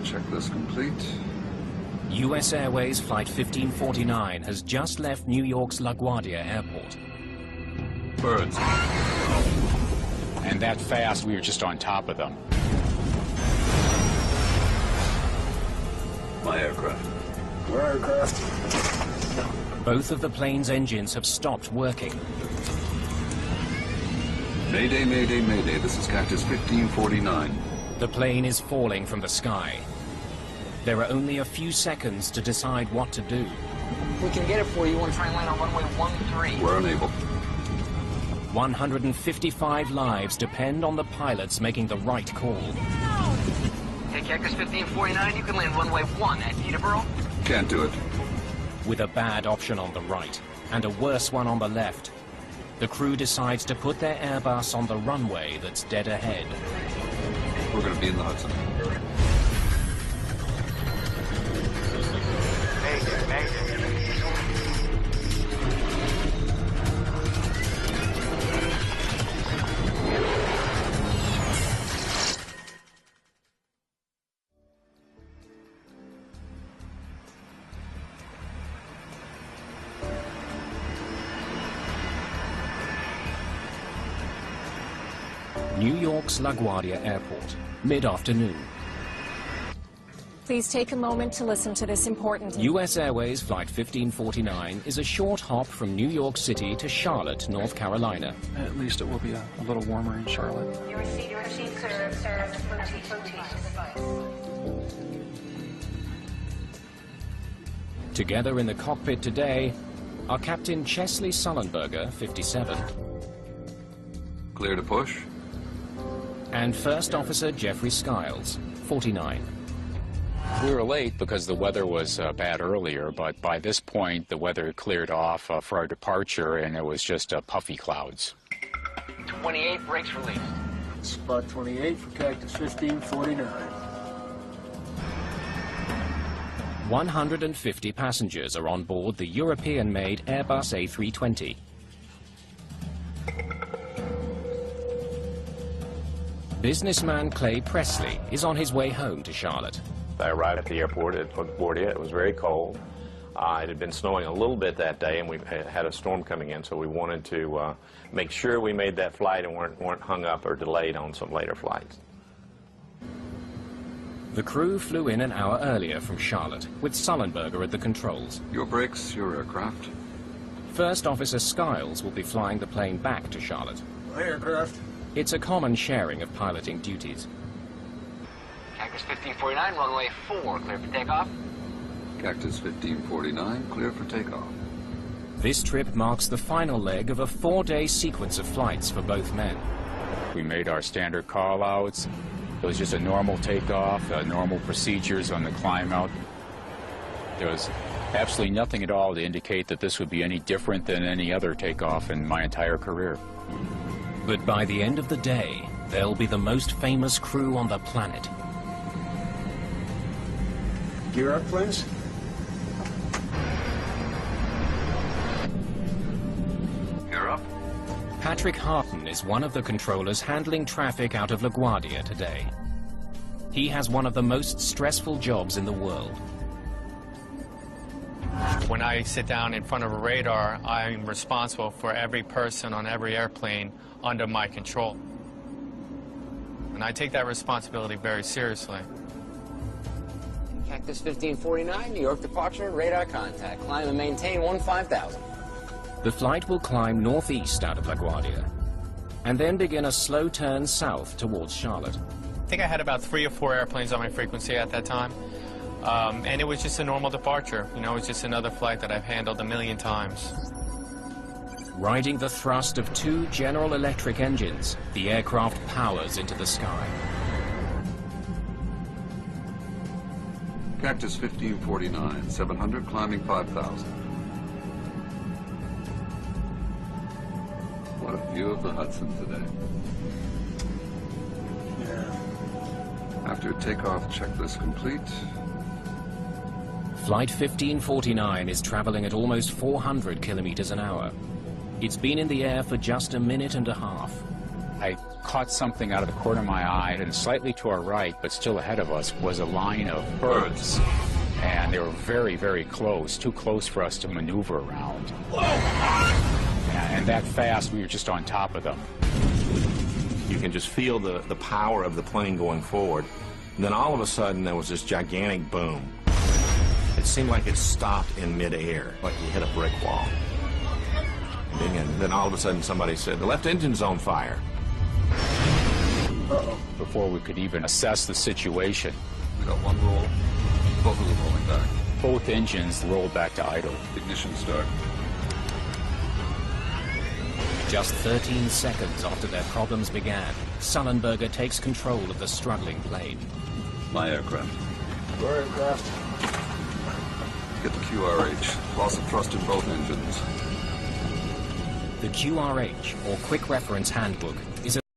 checklist complete. US Airways Flight 1549 has just left New York's LaGuardia Airport. Birds. And that fast, we were just on top of them. My aircraft. Your aircraft. Both of the plane's engines have stopped working. Mayday, mayday, mayday. This is Cactus 1549. The plane is falling from the sky. There are only a few seconds to decide what to do. We can get it for you. You want to try and land on runway 13? We're unable. 155 lives depend on the pilots making the right call. Hey, Cactus 1549, you can land runway 1 at Peterborough. Can't do it. With a bad option on the right and a worse one on the left, the crew decides to put their Airbus on the runway that's dead ahead. We're going to be in the Hudson. Mayday, mayday. New York's LaGuardia Airport, mid-afternoon. Please take a moment to listen to this important... US Airways Flight 1549 is a short hop from New York City to Charlotte, North Carolina. At least it will be a little warmer in Charlotte. Your receipt, sir. Together in the cockpit today are Captain Chesley Sullenberger, 57, Clear to push. and First Officer Jeffrey Skiles, 49. We were late because the weather was bad earlier, but by this point the weather cleared off for our departure and it was just puffy clouds. 28, brakes released. Spot 28 for Cactus 1549. 150 passengers are on board the European-made Airbus A320. Businessman Clay Presley is on his way home to Charlotte. I arrived at the airport at LaGuardia. It was very cold. It had been snowing a little bit that day, and we had a storm coming in, so we wanted to make sure we made that flight and weren't hung up or delayed on some later flights. The crew flew in an hour earlier from Charlotte, with Sullenberger at the controls. Your brakes, your aircraft. First Officer Skiles will be flying the plane back to Charlotte. My aircraft. It's a common sharing of piloting duties. Cactus 1549, runway 4, clear for takeoff. Cactus 1549, clear for takeoff. This trip marks the final leg of a 4-day sequence of flights for both men. We made our standard call-outs. It was just a normal takeoff, normal procedures on the climb out. There was absolutely nothing at all to indicate that this would be any different than any other takeoff in my entire career. But by the end of the day, they'll be the most famous crew on the planet. Gear up, please. Gear up. Patrick Harton is one of the controllers handling traffic out of LaGuardia today. He has one of the most stressful jobs in the world. When I sit down in front of a radar, I'm responsible for every person on every airplane under my control. And I take that responsibility very seriously. Cactus 1549, New York departure, radar contact. Climb and maintain 15,000. The flight will climb northeast out of LaGuardia, and then begin a slow turn south towards Charlotte. I think I had about 3 or 4 airplanes on my frequency at that time. And it was just a normal departure. You know, it was just another flight that I've handled a million times. Riding the thrust of 2 General Electric engines, the aircraft powers into the sky. Cactus 1549, 700, climbing 5,000. What a view of the Hudson today. Yeah. After takeoff checklist complete. Flight 1549 is traveling at almost 400 kilometers an hour. It's been in the air for just a minute and a half. I caught something out of the corner of my eye, and slightly to our right, but still ahead of us, was a line of birds. And they were very, very close, too close for us to maneuver around. And that fast, we were just on top of them. You can just feel the power of the plane going forward. And then all of a sudden, there was this gigantic boom. It seemed like it stopped in midair, like you hit a brick wall. And then all of a sudden, somebody said, "The left engine's on fire." Uh-oh. Before we could even assess the situation, We got one roll, both of them rolling back. both engines rolled back to idle. Ignition start. Just 13 seconds after their problems began, Sullenberger takes control of the struggling plane. My aircraft. Your aircraft. Get the QRH. Loss of thrust in both engines. The QRH, or Quick Reference Handbook, is a